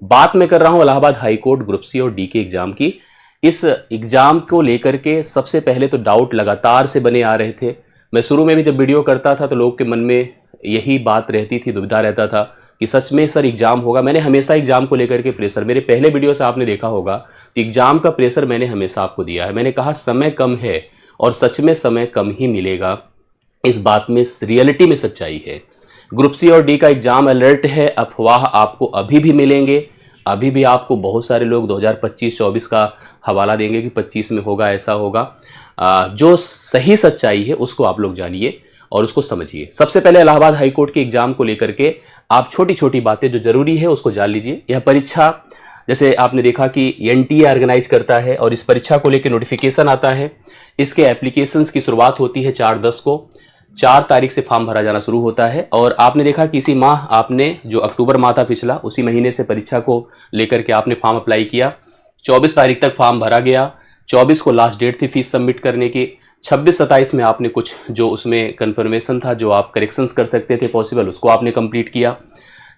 बात मैं कर रहा हूं Allahabad high court group C और डी के एग्जाम की। इस एग्जाम को लेकर के सबसे पहले तो डाउट लगातार से बने आ रहे थे। मैं शुरू में भी जब वीडियो करता था तो लोग के मन में यही बात रहती थी, दुविधा रहता था कि सच में सर एग्जाम होगा। मैंने हमेशा एग्जाम को लेकर के प्रेशर, मेरे पहले वीडियो से आपने देखा होगा कि एग्जाम का प्रेशर मैंने हमेशा आपको दिया है। मैंने कहा समय कम है और सच में समय कम ही मिलेगा, इस बात में रियलिटी में सच्चाई है। ग्रुप सी और डी का एग्जाम अलर्ट है, अफवाह आपको अभी भी मिलेंगे। अभी भी आपको बहुत सारे लोग 2025-24 का हवाला देंगे कि 25 में होगा, ऐसा होगा। जो सही सच्चाई है उसको आप लोग जानिए और उसको समझिए। सबसे पहले इलाहाबाद हाई कोर्ट के एग्जाम को लेकर के आप छोटी छोटी बातें जो जरूरी है उसको जान लीजिए। यह परीक्षा जैसे आपने देखा कि एनटीए ऑर्गेनाइज करता है और इस परीक्षा को लेकर नोटिफिकेशन आता है। इसके एप्लीकेशंस की शुरुआत होती है 4/10 को। 4 तारीख से फॉर्म भरा जाना शुरू होता है और आपने देखा कि इसी माह आपने जो अक्टूबर माह था पिछला, उसी महीने से परीक्षा को लेकर के आपने फॉर्म अप्लाई किया। 24 तारीख तक फॉर्म भरा गया। 24 को लास्ट डेट थी फीस सबमिट करने की। 26-27 में आपने कुछ जो उसमें कंफर्मेशन था, जो आप करेक्शंस कर सकते थे पॉसिबल, उसको आपने कंप्लीट किया।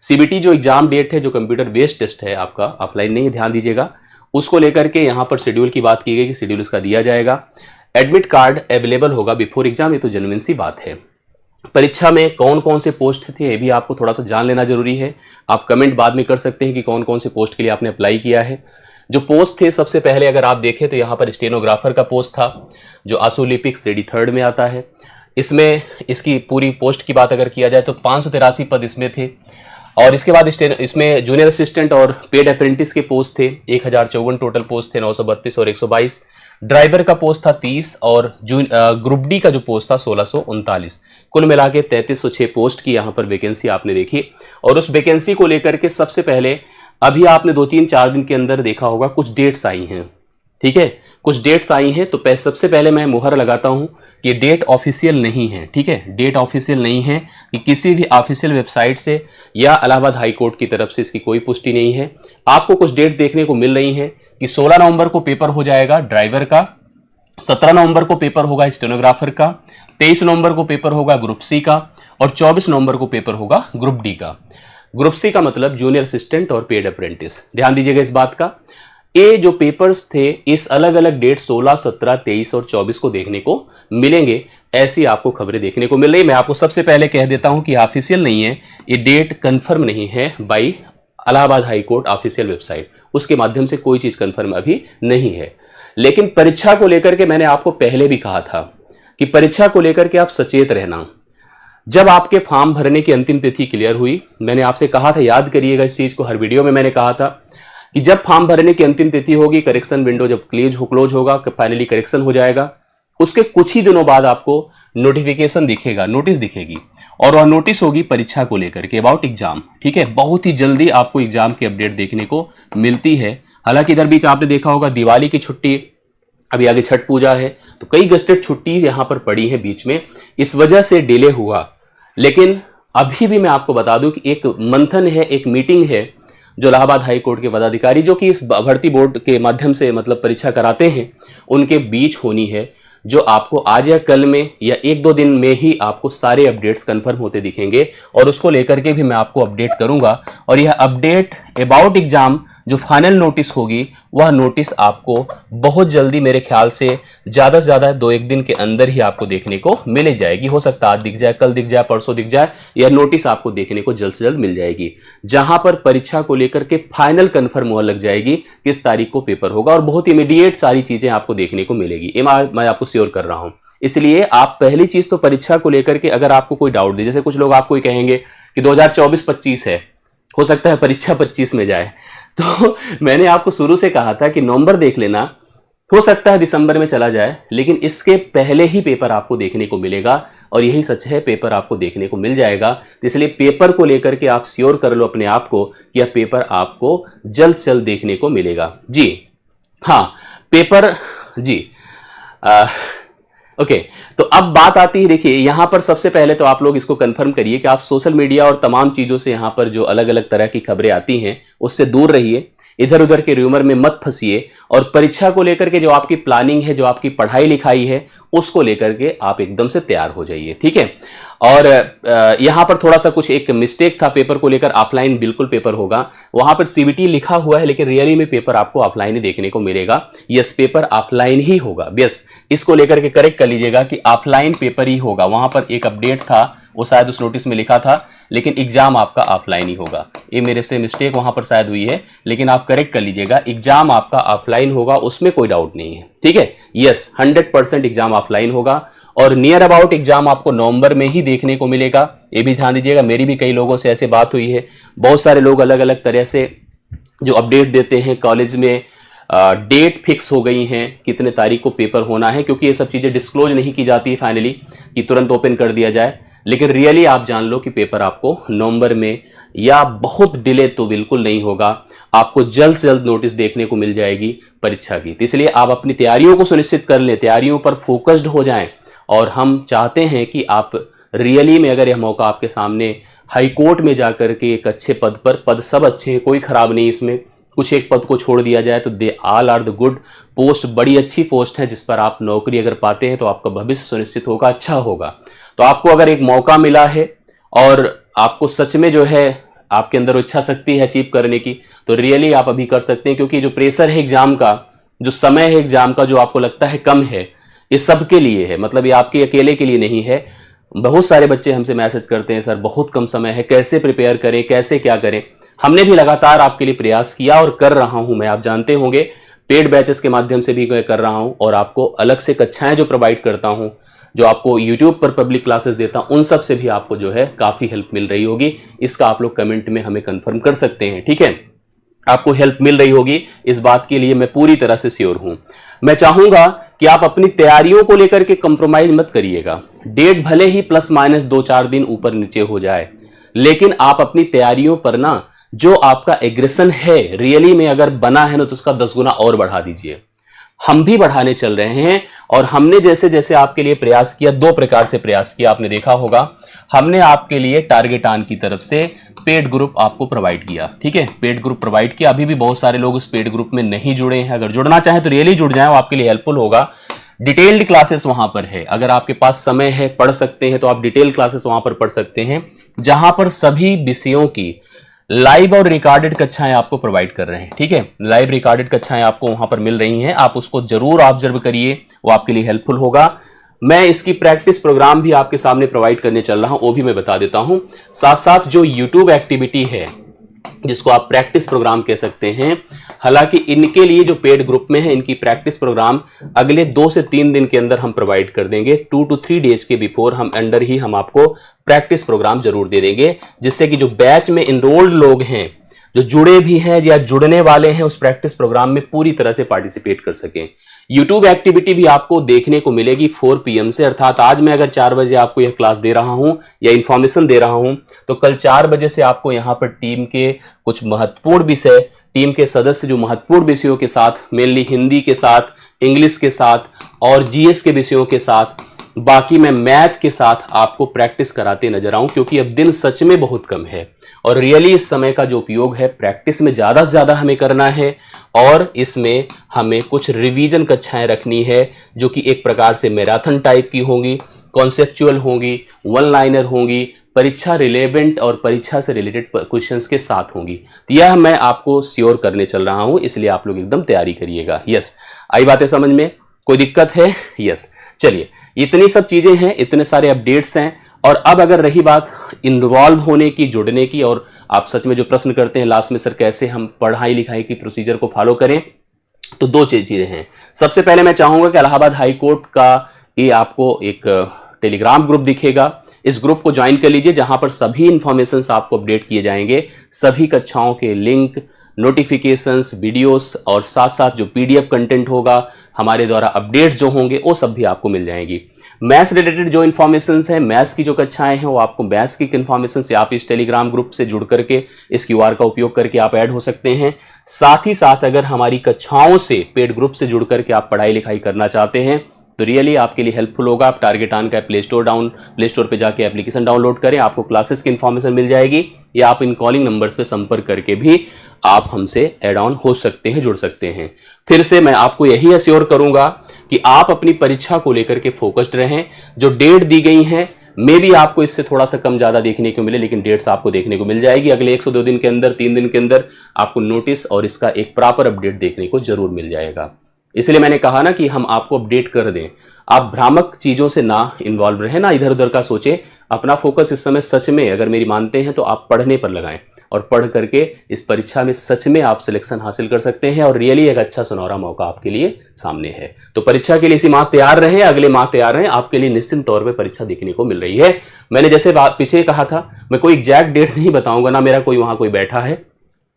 सीबीटी जो एग्जाम डेट है, जो कंप्यूटर बेस्ड टेस्ट है आपका, ऑफलाइन नहीं, ध्यान दीजिएगा, उसको लेकर के यहाँ पर शेड्यूल की बात की गई कि शेड्यूल उसका दिया जाएगा। एडमिट कार्ड अवेलेबल होगा बिफोर एग्जाम, ये तो जेन्युइन सी बात है। परीक्षा में कौन कौन से पोस्ट थे ये भी आपको थोड़ा सा जान लेना जरूरी है। आप कमेंट बाद में कर सकते हैं कि कौन कौन से पोस्ट के लिए आपने अप्लाई किया है। जो पोस्ट थे सबसे पहले अगर आप देखें तो यहाँ पर स्टेनोग्राफर का पोस्ट था, जो आशुलिपिक्स रेडी 3rd में आता है। इसमें इसकी पूरी पोस्ट की बात अगर किया जाए तो 583 पद इसमें थे। और इसके बाद इसमें जूनियर असिस्टेंट और पेड अप्रेंटिस के पोस्ट थे 1054 टोटल पोस्ट थे, 932 और 122। ड्राइवर का पोस्ट था 30 और ग्रुप डी का जो पोस्ट था 1639। कुल मिला के 3306 पोस्ट की यहाँ पर वैकेंसी आपने देखी। और उस वैकेंसी को लेकर के सबसे पहले अभी आपने 2-3-4 दिन के अंदर देखा होगा कुछ डेट्स आई हैं, ठीक है, कुछ डेट्स आई हैं। तो सबसे पहले मैं मुहर लगाता हूं कि ये डेट ऑफिशियल नहीं है, ठीक है, डेट ऑफिशियल नहीं है कि किसी भी ऑफिशियल वेबसाइट से या इलाहाबाद हाई कोर्ट की तरफ से इसकी कोई पुष्टि नहीं है। आपको कुछ डेट देखने को मिल रही है कि 16 नवंबर को पेपर हो जाएगा ड्राइवर का, 17 नवंबर को पेपर होगा स्टेनोग्राफर का, 23 नवंबर को पेपर होगा ग्रुप सी का और 24 नवंबर को पेपर होगा ग्रुप डी का। ग्रुप सी का मतलब जूनियर असिस्टेंट और पेड अप्रेंटिस। ध्यान दीजिएगा इस बात का। ये जो पेपर्स थे इस अलग अलग डेट 16, 17, 23 और 24 को देखने को मिलेंगे, ऐसी आपको खबरें देखने को मिल रही। मैं आपको सबसे पहले कह देता हूं कि ऑफिशियल नहीं है, ये डेट कंफर्म नहीं है by Allahabad high court official website, उसके माध्यम से कोई चीज कंफर्म अभी नहीं है। लेकिन परीक्षा को लेकर के मैंने आपको पहले भी कहा था कि परीक्षा को लेकर के आप सचेत रहना। जब आपके फॉर्म भरने की अंतिम तिथि क्लियर हुई, मैंने आपसे कहा था, याद करिएगा इस चीज को, हर वीडियो में मैंने कहा था कि जब फॉर्म भरने की अंतिम तिथि होगी, करेक्शन विंडो जब क्लोज होगा, फाइनली करेक्शन हो जाएगा, उसके कुछ ही दिनों बाद आपको नोटिफिकेशन दिखेगा, नोटिस दिखेगी और वह नोटिस होगी परीक्षा को लेकर के अबाउट एग्जाम, ठीक है। बहुत ही जल्दी आपको एग्जाम की अपडेट देखने को मिलती है। हालांकि इधर बीच आपने देखा होगा दिवाली की छुट्टी, अभी आगे छठ पूजा है, तो कई गस्टेड छुट्टी यहां पर पड़ी है बीच में, इस वजह से डिले हुआ। लेकिन अभी भी मैं आपको बता दूं कि एक मंथन है, एक मीटिंग है जो इलाहाबाद हाई कोर्ट के पदाधिकारी जो कि इस भर्ती बोर्ड के माध्यम से मतलब परीक्षा कराते हैं उनके बीच होनी है, जो आपको आज या कल में या 1-2 दिन में ही आपको सारे अपडेट्स कंफर्म होते दिखेंगे और उसको लेकर के भी मैं आपको अपडेट करूंगा। और यह अपडेट अबाउट एग्जाम जो फाइनल नोटिस होगी वह नोटिस आपको बहुत जल्दी, मेरे ख्याल से ज्यादा से ज्यादा 2-1 दिन के अंदर ही आपको देखने को मिल जाएगी। हो सकता है आज दिख जाए, कल दिख जाए, परसों दिख जाए, यह नोटिस आपको देखने को जल्द से जल्द मिल जाएगी, जहां पर परीक्षा को लेकर के फाइनल कंफर्म हुआ लग जाएगी किस तारीख को पेपर होगा और बहुत इमीडिएट सारी चीजें आपको देखने को मिलेगी। ये मैं आपको श्योर कर रहा हूं। इसलिए आप पहली चीज तो परीक्षा को लेकर के अगर आपको कोई डाउट दे, जैसे कुछ लोग आपको कहेंगे कि 2024-25 है, हो सकता है परीक्षा 25 में जाए, तो मैंने आपको शुरू से कहा था कि नवंबर देख लेना, हो सकता है दिसंबर में चला जाए, लेकिन इसके पहले ही पेपर आपको देखने को मिलेगा और यही सच है, पेपर आपको देखने को मिल जाएगा। इसलिए पेपर को लेकर के आप श्योर कर लो अपने आप को कि यह पेपर आपको जल्द से जल्द देखने को मिलेगा। जी हाँ, पेपर जी ओके। तो अब बात आती है, देखिए यहां पर सबसे पहले तो आप लोग इसको कंफर्म करिए कि आप सोशल मीडिया और तमाम चीजों से यहां पर जो अलग अलग तरह की खबरें आती हैं उससे दूर रहिए। इधर उधर के र्यूमर में मत फंसिए और परीक्षा को लेकर के जो आपकी प्लानिंग है, जो आपकी पढ़ाई लिखाई है, उसको लेकर के आप एकदम से तैयार हो जाइए, ठीक है। और यहां पर थोड़ा सा कुछ एक मिस्टेक था पेपर को लेकर, ऑफलाइन बिल्कुल पेपर होगा, वहां पर सीबीटी लिखा हुआ है लेकिन रियली में पेपर आपको ऑफलाइन ही देखने को मिलेगा। यस, पेपर ऑफलाइन ही होगा। यस, इसको लेकर के करेक्ट कर लीजिएगा कि ऑफलाइन पेपर ही होगा। वहां पर एक अपडेट था, वो शायद उस नोटिस में लिखा था, लेकिन एग्जाम आपका ऑफलाइन ही होगा। ये मेरे से मिस्टेक वहां पर शायद हुई है, लेकिन आप करेक्ट कर लीजिएगा, एग्जाम आपका ऑफलाइन होगा, उसमें कोई डाउट नहीं है, ठीक है। यस, 100% एग्जाम ऑफलाइन होगा और नियर अबाउट एग्जाम आपको नवंबर में ही देखने को मिलेगा। ये भी ध्यान दीजिएगा, मेरी भी कई लोगों से ऐसे बात हुई है, बहुत सारे लोग अलग अलग तरह से जो अपडेट देते हैं, कॉलेज में डेट फिक्स हो गई हैं, कितने तारीख को पेपर होना है, क्योंकि ये सब चीजें डिस्क्लोज नहीं की जाती फाइनली कि तुरंत ओपन कर दिया जाए। लेकिन रियली आप जान लो कि पेपर आपको नवंबर में, या बहुत डिले तो बिल्कुल नहीं होगा, आपको जल्द से जल्द नोटिस देखने को मिल जाएगी परीक्षा की। तो इसलिए आप अपनी तैयारियों को सुनिश्चित कर लें, तैयारियों पर फोकस्ड हो जाएं। और हम चाहते हैं कि आप रियली में, अगर यह मौका आपके सामने, हाई कोर्ट में जाकर के एक अच्छे पद पर, पद सब अच्छे हैं, कोई खराब नहीं इसमें, कुछ एक पद को छोड़ दिया जाए तो they all are the good post, बड़ी अच्छी पोस्ट है जिस पर आप नौकरी अगर पाते हैं तो आपका भविष्य सुनिश्चित होगा, अच्छा होगा। तो आपको अगर एक मौका मिला है और आपको सच में जो है आपके अंदर इच्छा शक्ति है अचीव करने की, तो रियली आप अभी कर सकते हैं। क्योंकि जो प्रेशर है एग्जाम का, जो समय है एग्जाम का, जो आपको लगता है कम है, ये सबके लिए है, मतलब ये आपके अकेले के लिए नहीं है। बहुत सारे बच्चे हमसे मैसेज करते हैं, सर बहुत कम समय है, कैसे प्रिपेयर करें, कैसे क्या करें। हमने भी लगातार आपके लिए प्रयास किया और कर रहा हूं मैं, आप जानते होंगे, पेड बैचेस के माध्यम से भी कर रहा हूं और आपको अलग से कक्षाएं जो प्रोवाइड करता हूं, जो आपको यूट्यूब पर पब्लिक क्लासेस देता हूं, उन सब से भी आपको जो है काफी हेल्प मिल रही होगी। इसका आप लोग कमेंट में हमें कंफर्म कर सकते हैं, ठीक है। आपको हेल्प मिल रही होगी, इस बात के लिए मैं पूरी तरह से श्योर हूं। मैं चाहूंगा कि आप अपनी तैयारियों को लेकर के कंप्रोमाइज मत करिएगा। डेट भले ही प्लस माइनस 2-4 दिन ऊपर नीचे हो जाए, लेकिन आप अपनी तैयारियों पर ना, जो आपका एग्रेशन है रियली में अगर बना है ना, तो उसका 10 गुना और बढ़ा दीजिए। हम भी बढ़ाने चल रहे हैं और हमने जैसे जैसे आपके लिए प्रयास किया, 2 प्रकार से प्रयास किया, आपने देखा होगा। हमने आपके लिए टारगेट ऑन की तरफ से पेड ग्रुप आपको प्रोवाइड किया, ठीक है, पेड ग्रुप प्रोवाइड किया। अभी भी बहुत सारे लोग उस पेड ग्रुप में नहीं जुड़े हैं, अगर जुड़ना चाहें तो रियली जुड़ जाएं, वो आपके लिए हेल्पफुल होगा। डिटेल्ड क्लासेस वहां पर है, अगर आपके पास समय है, पढ़ सकते हैं, तो आप डिटेल क्लासेस वहां पर पढ़ सकते हैं, जहां पर सभी विषयों की लाइव और रिकॉर्डेड कक्षाएं आपको प्रोवाइड कर रहे हैं, ठीक है। लाइव रिकॉर्डेड कक्षाएं आपको वहां पर मिल रही हैं, आप उसको जरूर ऑब्जर्व करिए, वो आपके लिए हेल्पफुल होगा। मैं इसकी प्रैक्टिस प्रोग्राम भी आपके सामने प्रोवाइड करने चल रहा हूं, वो भी मैं बता देता हूं। साथ साथ जो यूट्यूब एक्टिविटी है, जिसको आप प्रैक्टिस प्रोग्राम कह सकते हैं, हालांकि इनके लिए जो पेड ग्रुप में है, इनकी प्रैक्टिस प्रोग्राम अगले 2 से 3 दिन के अंदर हम प्रोवाइड कर देंगे। 2 to 3 डेज के बिफोर हम अंडर ही हम आपको प्रैक्टिस प्रोग्राम जरूर दे देंगे, जिससे कि जो बैच में इनरोल्ड लोग हैं, जो जुड़े भी हैं या जुड़ने वाले हैं, उस प्रैक्टिस प्रोग्राम में पूरी तरह से पार्टिसिपेट कर सकें। यूट्यूब एक्टिविटी भी आपको देखने को मिलेगी 4 PM से, अर्थात आज मैं अगर 4 बजे आपको यह क्लास दे रहा हूं या इंफॉर्मेशन दे रहा हूं, तो कल 4 बजे से आपको यहां पर टीम के कुछ महत्वपूर्ण विषय, टीम के सदस्य जो महत्वपूर्ण विषयों के साथ, मेनली हिंदी के साथ, इंग्लिश के साथ और जीएस के विषयों के साथ, बाकी मैं मैथ के साथ आपको प्रैक्टिस कराते नजर आऊं, क्योंकि अब दिन सच में बहुत कम है और रियली इस समय का जो उपयोग है प्रैक्टिस में ज्यादा से ज्यादा हमें करना है। और इसमें हमें कुछ रिवीजन कक्षाएं रखनी है, जो कि एक प्रकार से मैराथन टाइप की होंगी, कॉन्सेप्चुअल होंगी, वन लाइनर होंगी, परीक्षा रिलेवेंट और परीक्षा से रिलेटेड क्वेश्चंस के साथ होंगी। तो यह मैं आपको श्योर करने चल रहा हूं, इसलिए आप लोग एकदम तैयारी करिएगा। यस, आई बातें समझ में? कोई दिक्कत है? यस, चलिए, इतनी सब चीजें हैं, इतने सारे अपडेट्स हैं। और अब अगर रही बात इन्वॉल्व होने की, जुड़ने की, और आप सच में जो प्रश्न करते हैं लास्ट में, सर कैसे हम पढ़ाई लिखाई की प्रोसीजर को फॉलो करें, तो 2 चीजें हैं। सबसे पहले मैं चाहूंगा कि इलाहाबाद हाई कोर्ट का ये आपको एक टेलीग्राम ग्रुप दिखेगा, इस ग्रुप को ज्वाइन कर लीजिए, जहां पर सभी इंफॉर्मेशन आपको अपडेट किए जाएंगे, सभी कक्षाओं के लिंक, नोटिफिकेशंस, वीडियोस और साथ साथ जो पीडीएफ कंटेंट होगा, हमारे द्वारा अपडेट्स जो होंगे, वो सब भी आपको मिल जाएंगी। मैथ्स रिलेटेड जो इन्फॉर्मेशन है, मैथ्स की जो कक्षाएं हैं, वो आपको मैथ्स की इन्फॉर्मेशन से आप इस टेलीग्राम ग्रुप से जुड़ करके इस क्यूआर का उपयोग करके आप ऐड हो सकते हैं। साथ ही साथ अगर हमारी कक्षाओं से, पेड ग्रुप से जुड़ करके आप पढ़ाई लिखाई करना चाहते हैं, तो रियली आपके लिए हेल्पफुल होगा। आप टारगेट ऑन का प्ले स्टोर पे जाके एप्लीकेशन डाउनलोड करें, आपको क्लासेस की इन्फॉर्मेशन मिल जाएगी, या आप इन कॉलिंग नंबर्स पे संपर्क करके भी आप हमसे एड ऑन हो सकते हैं, जुड़ सकते हैं। फिर से मैं आपको यही अश्योर करूंगा कि आप अपनी परीक्षा को लेकर के फोकस्ड रहें। जो डेट दी गई है मे भी आपको इससे थोड़ा सा कम ज्यादा देखने को मिले, लेकिन डेट्स आपको देखने को मिल जाएगी। अगले 102 दिन के अंदर, 3 दिन के अंदर आपको नोटिस और इसका एक प्रॉपर अपडेट देखने को जरूर मिल जाएगा। इसलिए मैंने कहा ना कि हम आपको अपडेट कर दें। आप भ्रामक चीजों से ना इन्वॉल्व रहे, ना इधर उधर का सोचे। अपना फोकस इस समय सच में अगर मेरी मानते हैं तो आप पढ़ने पर लगाएं और पढ़ करके इस परीक्षा में सच में आप सिलेक्शन हासिल कर सकते हैं और रियली एक अच्छा सुनहरा मौका आपके लिए सामने है। तो परीक्षा के लिए इसी माह तैयार रहें, अगले माह तैयार रहें। आपके लिए निश्चित तौर पे परीक्षा देखने को मिल रही है। मैंने जैसे पीछे कहा था, मैं कोई एग्जैक्ट डेट नहीं बताऊंगा, ना मेरा कोई वहां कोई बैठा है,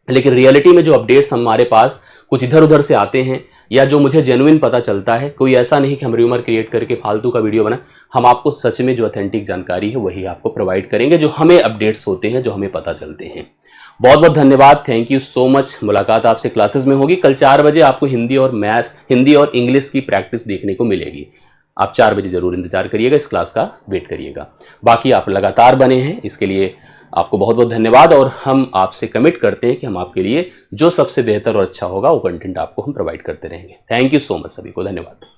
लेकिन रियलिटी में जो अपडेट्स हमारे पास कुछ इधर उधर से आते हैं या जो मुझे जेन्युइन पता चलता है, कोई ऐसा नहीं कि हम र्यूमर क्रिएट करके फालतू का वीडियो बना, हम आपको सच में जो ऑथेंटिक जानकारी है वही आपको प्रोवाइड करेंगे, जो हमें अपडेट्स होते हैं, जो हमें पता चलते हैं। बहुत बहुत धन्यवाद, थैंक यू सो मच। मुलाकात आपसे क्लासेस में होगी। कल 4 बजे आपको हिंदी और इंग्लिश की प्रैक्टिस देखने को मिलेगी। आप 4 बजे जरूर इंतजार करिएगा, इस क्लास का वेट करिएगा। बाकी आप लगातार बने हैं, इसके लिए आपको बहुत बहुत धन्यवाद। और हम आपसे कमिट करते हैं कि हम आपके लिए जो सबसे बेहतर और अच्छा होगा वो कंटेंट आपको हम प्रोवाइड करते रहेंगे। थैंक यू सो मच, सभी को धन्यवाद।